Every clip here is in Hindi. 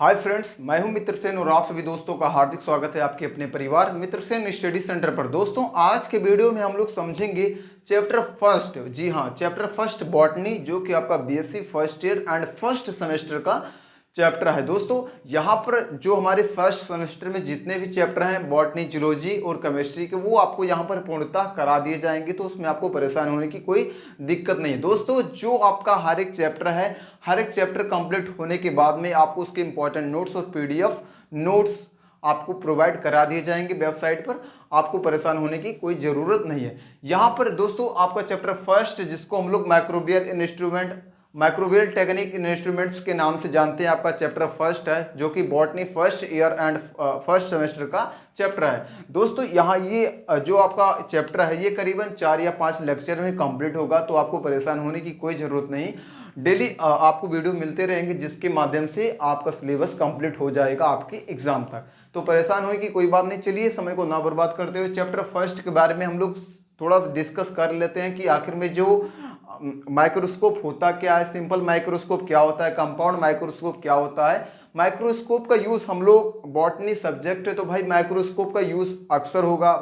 हाय फ्रेंड्स, मैं हूं मित्र सेन और आप सभी दोस्तों का हार्दिक स्वागत है आपके अपने परिवार मित्र सेन स्टडी सेंटर पर। दोस्तों, आज के वीडियो में हम लोग समझेंगे चैप्टर फर्स्ट। जी हाँ, चैप्टर फर्स्ट बॉटनी, जो कि आपका BSc first year and first semester का चैप्टर है। दोस्तों, यहाँ पर जो हमारे फर्स्ट सेमेस्टर में जितने भी चैप्टर हैं बॉटनी, जूलॉजी और केमिस्ट्री के, वो आपको यहाँ पर पूर्णतः करा दिए जाएंगे, तो उसमें आपको परेशान होने की कोई दिक्कत नहीं है। दोस्तों, जो आपका हर एक चैप्टर है, हर एक चैप्टर कंप्लीट होने के बाद में आपको उसके इंपॉर्टेंट नोट्स और पीडीएफ नोट्स आपको प्रोवाइड करा दिए जाएंगे वेबसाइट पर। आपको परेशान होने की कोई ज़रूरत नहीं है। यहाँ पर दोस्तों आपका चैप्टर फर्स्ट, जिसको हम लोग माइक्रोबियल टेक्निक इन इंस्ट्रूमेंट्स के नाम से जानते हैं, आपका चैप्टर फर्स्ट है, जो कि botany first year and first semester का चैप्टर है। दोस्तों, यहाँ ये जो आपका चैप्टर है, ये करीबन 4 या 5 लेक्चर में कंप्लीट होगा, तो आपको परेशान होने की कोई ज़रूरत नहीं। डेली आपको वीडियो मिलते रहेंगे, जिसके माध्यम से आपका सिलेबस कंप्लीट हो जाएगा आपके एग्जाम तक, तो परेशान होने की कोई बात नहीं। चलिए, समय को ना बर्बाद करते हुए चैप्टर फर्स्ट के बारे में हम लोग थोड़ा सा डिस्कस कर लेते हैं कि आखिर में जो माइक्रोस्कोप होता क्या है, सिंपल माइक्रोस्कोप क्या होता है, कंपाउंड माइक्रोस्कोप क्या होता है। माइक्रोस्कोप का यूज़, हम लोग बॉटनी सब्जेक्ट है तो भाई माइक्रोस्कोप का यूज़ अक्सर होगा।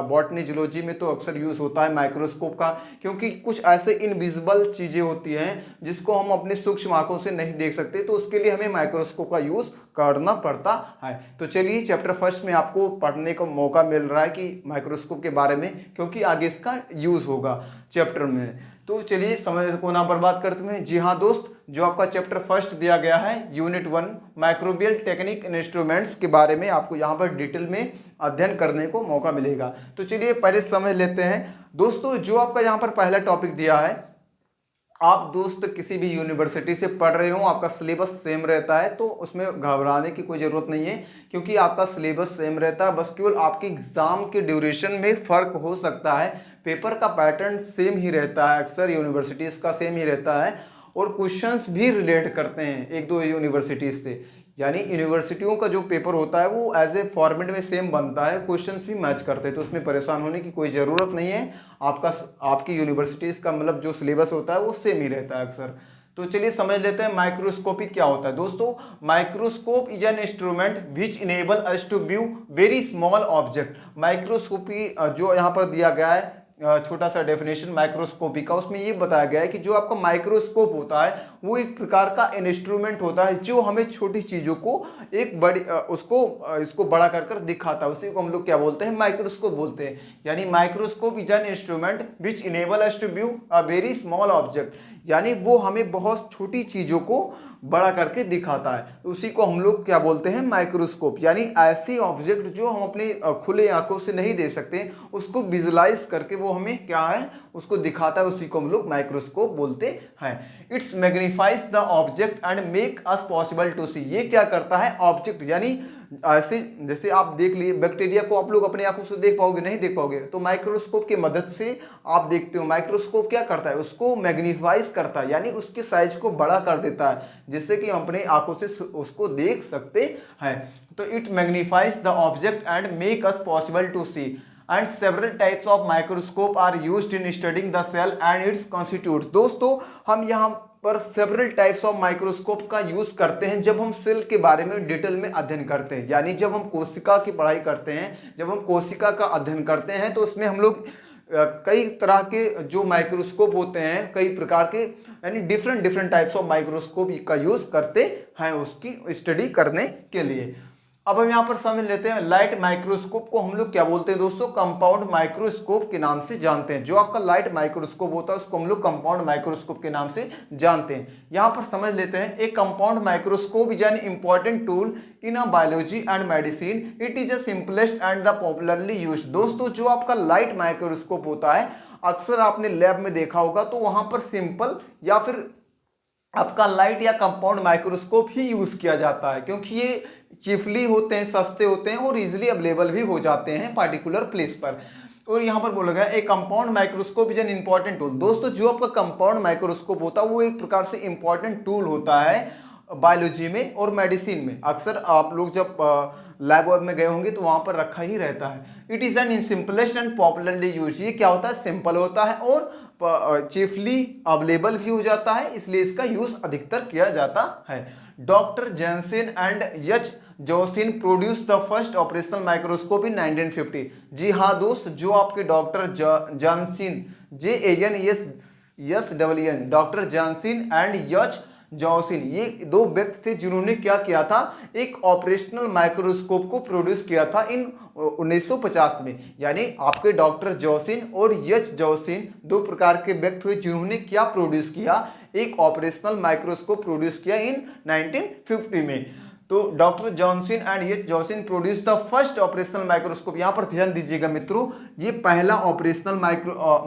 बॉटनी जूलॉजी में तो अक्सर यूज़ होता है माइक्रोस्कोप का, क्योंकि कुछ ऐसे इनविजिबल चीज़ें होती हैं जिसको हम अपनी सूक्ष्म आंखों से नहीं देख सकते, तो उसके लिए हमें माइक्रोस्कोप का यूज़ करना पड़ता है। तो चलिए, चैप्टर फर्स्ट में आपको पढ़ने का मौका मिल रहा है कि माइक्रोस्कोप के बारे में, क्योंकि आगे इसका यूज़ होगा चैप्टर में। तो चलिए, समय को ना बर्बाद करते हुए, जी हाँ दोस्त, जो आपका चैप्टर फर्स्ट दिया गया है unit 1 microbial technique in instruments के बारे में, आपको यहाँ पर डिटेल में अध्ययन करने को मौका मिलेगा। तो चलिए पहले समझ लेते हैं। दोस्तों, जो आपका यहाँ पर पहला टॉपिक दिया है, आप दोस्त किसी भी यूनिवर्सिटी से पढ़ रहे हो, आपका सिलेबस सेम रहता है, तो उसमें घबराने की कोई ज़रूरत नहीं है, क्योंकि आपका सिलेबस सेम रहता है। बस केवल आपके एग्ज़ाम के ड्यूरेशन में फ़र्क हो सकता है। पेपर का पैटर्न सेम ही रहता है, अक्सर यूनिवर्सिटीज़ का सेम ही रहता है, और क्वेश्चंस भी रिलेट करते हैं एक दो यूनिवर्सिटीज़ से। यानी यूनिवर्सिटियों का जो पेपर होता है वो एज ए फॉर्मेट में सेम बनता है, क्वेश्चंस भी मैच करते हैं, तो उसमें परेशान होने की कोई ज़रूरत नहीं है। आपकी यूनिवर्सिटीज़ का मतलब जो सिलेबस होता है वो सेम ही रहता है अक्सर। तो चलिए समझ लेते हैं माइक्रोस्कोपी क्या होता है। दोस्तों, microscope is an instrument which enable us to view very small object. Microscopy जो यहाँ पर दिया गया है, छोटा सा डेफिनेशन माइक्रोस्कोपी का, उसमें ये बताया गया है कि जो आपका माइक्रोस्कोप होता है वो एक प्रकार का इंस्ट्रूमेंट होता है जो हमें छोटी चीज़ों को एक बड़ी इसको बड़ा कर कर दिखाता है। उसी को हम लोग क्या बोलते हैं, माइक्रोस्कोप बोलते हैं। यानी microscope is an instrument which enable us to view a very small object, यानी वो हमें बहुत छोटी चीज़ों को बड़ा करके दिखाता है। उसी को हम लोग क्या बोलते हैं, माइक्रोस्कोप। यानी ऐसे ऑब्जेक्ट जो हम अपने खुले आंखों से नहीं देख सकते, उसको विजुलाइज करके वो हमें क्या है, उसको दिखाता है, उसी को हम लोग माइक्रोस्कोप बोलते हैं। It's magnifies the object and make us possible to see. ये क्या करता है, ऑब्जेक्ट यानी ऐसे, जैसे आप देख लिए बैक्टीरिया को आप लोग अपनी आंखों से देख पाओगे, नहीं देख पाओगे, तो माइक्रोस्कोप की मदद से आप देखते हो। माइक्रोस्कोप क्या करता है, उसको मैग्नीफाइज करता है, यानी उसके साइज को बड़ा कर देता है, जिससे कि हम अपने आंखों से उसको देख सकते हैं। तो it magnifies the object and make us possible to see and several types of microscope are used in studying the cell and its constitutes. दोस्तों, हम यहाँ पर सेवरल टाइप्स ऑफ माइक्रोस्कोप का यूज करते हैं जब हम सेल के बारे में डिटेल में अध्ययन करते हैं। यानी जब हम कोशिका की पढ़ाई करते हैं, जब हम कोशिका का अध्ययन करते हैं, तो उसमें हम लोग कई तरह के जो माइक्रोस्कोप होते हैं, कई प्रकार के, यानी डिफरेंट टाइप्स ऑफ माइक्रोस्कोप का यूज करते हैं उसकी स्टडी करने के लिए। अब हम यहाँ पर समझ लेते हैं लाइट माइक्रोस्कोप को हम लोग क्या बोलते हैं। दोस्तों, कंपाउंड माइक्रोस्कोप के नाम से जानते हैं। जो आपका लाइट माइक्रोस्कोप होता है उसको हम लोग कंपाउंड माइक्रोस्कोप के नाम से जानते हैं। यहाँ पर समझ लेते हैं, एक compound microscope is an important tool in a biology and medicine. It is a simplest and the popularly used. दोस्तों, जो आपका लाइट माइक्रोस्कोप होता है, अक्सर आपने लैब में देखा होगा, तो वहाँ पर सिंपल या फिर आपका लाइट या कंपाउंड माइक्रोस्कोप ही यूज किया जाता है, क्योंकि ये चीफली होते हैं, सस्ते होते हैं और इजीली अवेलेबल भी हो जाते हैं पार्टिकुलर प्लेस पर। और यहाँ पर बोला गया एक compound microscope is an important tool. दोस्तों, जो आपका कंपाउंड माइक्रोस्कोप होता है वो एक प्रकार से इंपॉर्टेंट टूल होता है बायोलॉजी में और मेडिसिन में। अक्सर आप लोग जब लैब वैब में गए होंगे तो वहाँ पर रखा ही रहता है। It is an simplest and popularly use. ये क्या होता है, सिंपल होता है और चीफली अवेलेबल भी हो जाता है, इसलिए इसका यूज अधिकतर किया जाता है। Doctor Jansen and H Jansen produce the first operational microscope in 1950। जी हाँ दोस्त, जो आपके doctor Jansen JANSEN doctor Jansen and H Jansen, ये दो व्यक्ति थे जिन्होंने क्या किया था, एक ऑपरेशनल माइक्रोस्कोप को प्रोड्यूस किया था इन 1950 में। यानी आपके डॉक्टर जॉसिन और एच जॉसिन दो प्रकार के व्यक्ति हुए जिन्होंने क्या प्रोड्यूस किया, एक ऑपरेशनल माइक्रोस्कोप प्रोड्यूस किया इन 1950 में। तो doctor Jansen and H Jansen produce the first operational microscope. यहां पर ध्यान दीजिएगा मित्रों, ये पहला ऑपरेशनल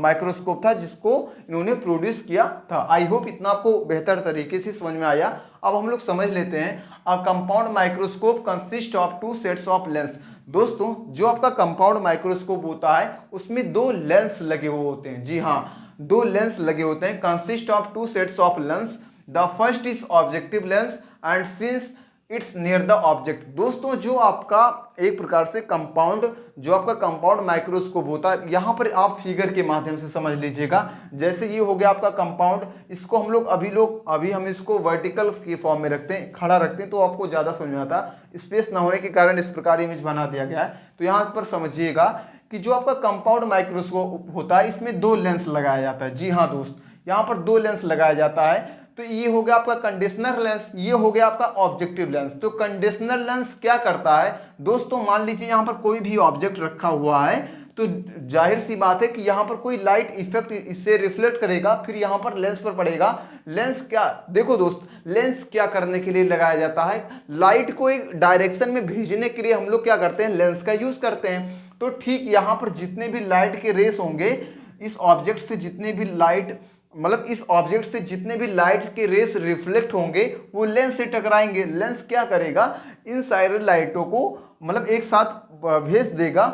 माइक्रोस्कोप था जिसको इन्होंने प्रोड्यूस किया था। आई होप इतना आपको बेहतर तरीके से समझ में आया। अब हम लोग समझ लेते हैं, a compound microscope consist of 2 sets of lens. दोस्तों, जो आपका कंपाउंड माइक्रोस्कोप होता है उसमें 2 लेंस लगे हुए होते हैं। जी हाँ, 2 लेंस लगे होते हैं। Consist of 2 sets of lens, the first is objective lens and since it's near the object. दोस्तों, जो आपका एक प्रकार से जो आपका कंपाउंड माइक्रोस्कोप होता है, यहाँ पर आप फिगर के माध्यम से समझ लीजिएगा। जैसे ये हो गया आपका कंपाउंड, इसको हम लोग अभी हम इसको वर्टिकल के फॉर्म में रखते हैं, खड़ा रखते हैं, तो आपको ज़्यादा समझ में आता। स्पेस ना होने के कारण इस प्रकार इमेज बना दिया गया है। तो यहाँ पर समझिएगा कि जो आपका कंपाउंड माइक्रोस्कोप होता है इसमें 2 लेंस लगाया जाता है। जी हाँ दोस्त, यहाँ पर 2 लेंस लगाया जाता है। तो ये हो गया आपका कंडीशनर लेंस, ये हो गया आपका ऑब्जेक्टिव लेंस। तो कंडीशनर लेंस क्या करता है दोस्तों, मान लीजिए यहाँ पर कोई भी ऑब्जेक्ट रखा हुआ है, तो जाहिर सी बात है कि यहाँ पर कोई लाइट इफेक्ट इससे रिफ्लेक्ट करेगा, फिर यहाँ पर लेंस पर पड़ेगा। लेंस क्या, देखो दोस्त, लेंस क्या करने के लिए लगाया जाता है, लाइट को एक डायरेक्शन में भेजने के लिए हम लोग क्या करते हैं, लेंस का यूज करते हैं। तो ठीक यहाँ पर जितने भी लाइट के रेस होंगे, इस ऑब्जेक्ट से जितने भी लाइट इस ऑब्जेक्ट से जितने भी लाइट के रेस रिफ्लेक्ट होंगे वो लेंस से टकराएंगे। लेंस क्या करेगा, इन सारी लाइटों को एक साथ भेज देगा।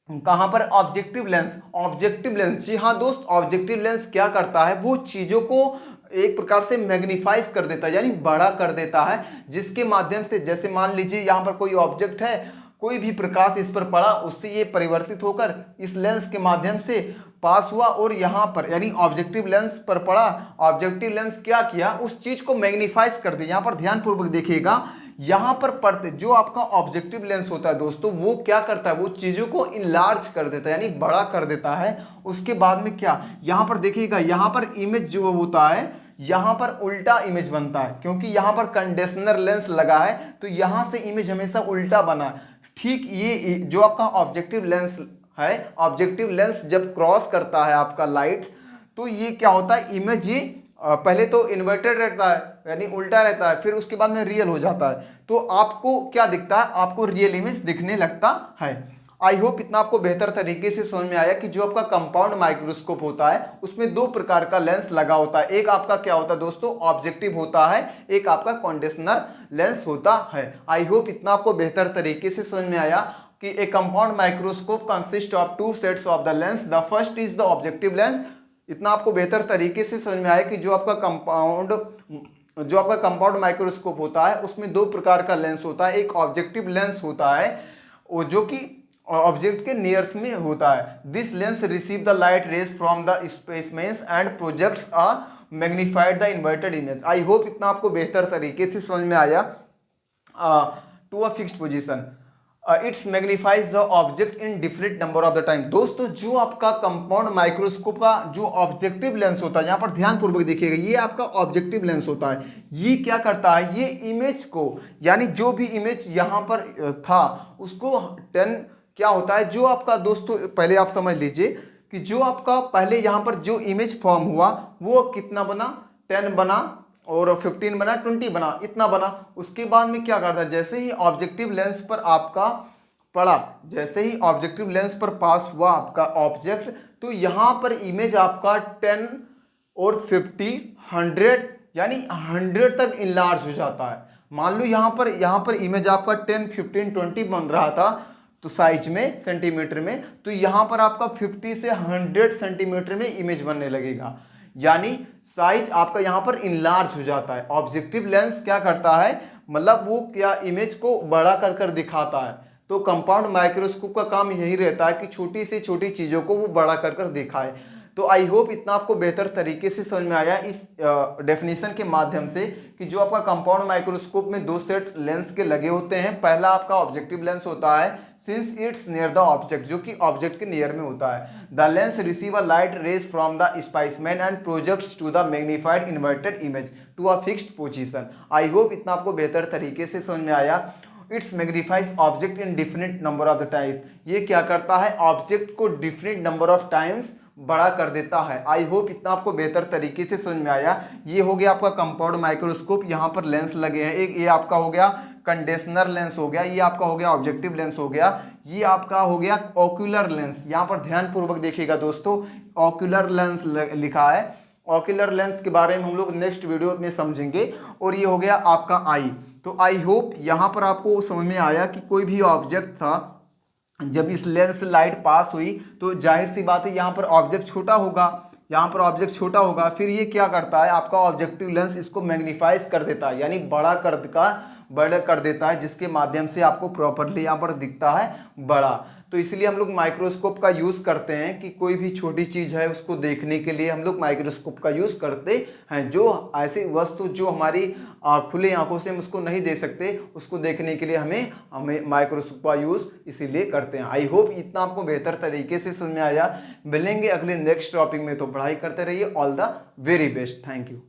कहां पर, ऑब्जेक्टिव लेंस। ऑब्जेक्टिव लेंस, जी हाँ दोस्त, ऑब्जेक्टिव लेंस क्या करता है, वो चीजों को एक प्रकार से मैग्नीफाइज कर देता है, यानी बड़ा कर देता है, जिसके माध्यम से, जैसे मान लीजिए यहाँ पर कोई ऑब्जेक्ट है, कोई भी प्रकाश इस पर पड़ा, उससे ये परिवर्तित होकर इस लेंस के माध्यम से पास हुआ और यहाँ पर यानी ऑब्जेक्टिव लेंस पर पड़ा। ऑब्जेक्टिव लेंस क्या किया, उस चीज को मैग्नीफाइज कर दिया। यहाँ पर ध्यानपूर्वक देखिएगा, यहाँ पर पड़ते जो आपका ऑब्जेक्टिव लेंस होता है दोस्तों, वो क्या करता है, वो चीजों को इनलार्ज कर देता है, यानी बड़ा कर देता है। उसके बाद में क्या, यहाँ पर देखिएगा, यहाँ पर इमेज जो होता है, यहाँ पर उल्टा इमेज बनता है, क्योंकि यहाँ पर कंडीशनर लेंस लगा है, तो यहाँ से इमेज हमेशा उल्टा बना है। ठीक ये जो आपका ऑब्जेक्टिव लेंस है, ऑब्जेक्टिव लेंस जब क्रॉस करता है आपका लाइट, तो ये क्या होता है, इमेज ये पहले तो इन्वर्टेड रहता है, यानी उल्टा रहता है, फिर उसके बाद में रियल हो जाता है। तो आपको क्या दिखता है, आपको रियल इमेज दिखने लगता है। आई होप इतना आपको बेहतर तरीके से समझ में आया कि जो आपका कंपाउंड माइक्रोस्कोप होता है उसमें 2 प्रकार का लेंस लगा होता है। एक आपका क्या होता है दोस्तों, ऑब्जेक्टिव होता है, एक आपका कंडीशनर लेंस होता है। आई होप इतना आपको बेहतर तरीके से समझ में आया कि ए compound microscope consist of 2 sets of the lens, the first is the objective lens. इतना आपको बेहतर तरीके से समझ में आया कि जो आपका कंपाउंड माइक्रोस्कोप होता है उसमें 2 प्रकार का लेंस होता है। एक ऑब्जेक्टिव लेंस होता है, वो जो कि ऑब्जेक्ट के नियर्स में होता है। This lens receive the light rays from the specimens and projects a magnified the inverted image. I hope इतना आपको बेहतर तरीके से समझ में आया। To a fixed position, it's magnifies the object in different number of the time. दोस्तों, जो आपका कंपाउंड माइक्रोस्कोप का जो ऑब्जेक्टिव लेंस होता है, यहाँ पर ध्यानपूर्वक देखिएगा, ये आपका ऑब्जेक्टिव लेंस होता है। ये क्या करता है, ये इमेज को, यानी जो भी इमेज यहाँ पर था उसको 10 क्या होता है, जो आपका दोस्तों पहले आप समझ लीजिए कि जो आपका पहले यहाँ पर जो इमेज फॉर्म हुआ वो कितना बना, 10 बना और 15 बना, 20 बना, इतना बना। उसके बाद में क्या करता है, जैसे ही ऑब्जेक्टिव लेंस पर आपका पड़ा, जैसे ही ऑब्जेक्टिव लेंस पर पास हुआ आपका ऑब्जेक्ट, तो यहाँ पर इमेज आपका 10 और 50, 100 यानी 100 तक इनलार्ज हो जाता है। मान लो यहाँ पर इमेज आपका 10, 15, 20 बन रहा था तो साइज में सेंटीमीटर में, तो यहाँ पर आपका 50 से 100 सेंटीमीटर में इमेज बनने लगेगा, यानी साइज आपका यहाँ पर इनलार्ज हो जाता है। ऑब्जेक्टिव लेंस क्या करता है, वो क्या इमेज को बड़ा कर कर दिखाता है। तो कंपाउंड माइक्रोस्कोप का काम यही रहता है कि छोटी से छोटी चीज़ों को वो बड़ा कर कर दिखाए। तो आई होप इतना आपको बेहतर तरीके से समझ में आया इस डेफिनेशन के माध्यम से कि जो आपका कंपाउंड माइक्रोस्कोप में दो सेट लेंस के लगे होते हैं। पहला आपका ऑब्जेक्टिव लेंस होता है since it's near the object, जो कि ऑब्जेक्ट के नियर में होता है। The lens receive a light rays from the specimen and projects to the magnified inverted image to a fixed position. I hope इतना आपको बेहतर तरीके से समझ में आया। It's magnifies object in different number of the times. ये क्या करता है, ऑब्जेक्ट को डिफरेंट नंबर ऑफ टाइम्स बड़ा कर देता है। आई होप इतना आपको बेहतर तरीके से समझ में आया। ये हो गया आपका कंपाउंड माइक्रोस्कोप, यहाँ पर लेंस लगे हैं। एक ये आपका हो गया कंडेंसर लेंस हो गया, ये आपका हो गया ऑब्जेक्टिव लेंस हो गया, ये आपका हो गया ओक्यूलर लेंस। यहाँ पर ध्यान पूर्वक देखिएगा दोस्तों, ओक्यूलर लेंस लिखा है। ओक्यूलर लेंस के बारे में हम लोग नेक्स्ट वीडियो में समझेंगे। और ये हो गया आपका आई। तो आई होप यहाँ पर आपको समझ में आया कि कोई भी ऑब्जेक्ट था, जब इस लेंस से लाइट पास हुई तो जाहिर सी बात है यहाँ पर ऑब्जेक्ट छोटा होगा, यहाँ पर ऑब्जेक्ट छोटा होगा। फिर ये क्या करता है, आपका ऑब्जेक्टिव लेंस इसको मैग्नीफाइज कर देता है, यानी बड़ा कर देता है, जिसके माध्यम से आपको प्रॉपरली यहाँ पर दिखता है बड़ा। तो इसलिए हम लोग माइक्रोस्कोप का यूज़ करते हैं कि कोई भी छोटी चीज़ है उसको देखने के लिए हम लोग माइक्रोस्कोप का यूज़ करते हैं। जो ऐसी वस्तु जो हमारी खुली आंखों से हम उसको नहीं देख सकते, उसको देखने के लिए हमें माइक्रोस्कोप का यूज़ इसीलिए करते हैं। आई होप इतना आपको बेहतर तरीके से समझ में आया। मिलेंगे अगले नेक्स्ट टॉपिक में, तो पढ़ाई करते रहिए। All the very best. Thank you.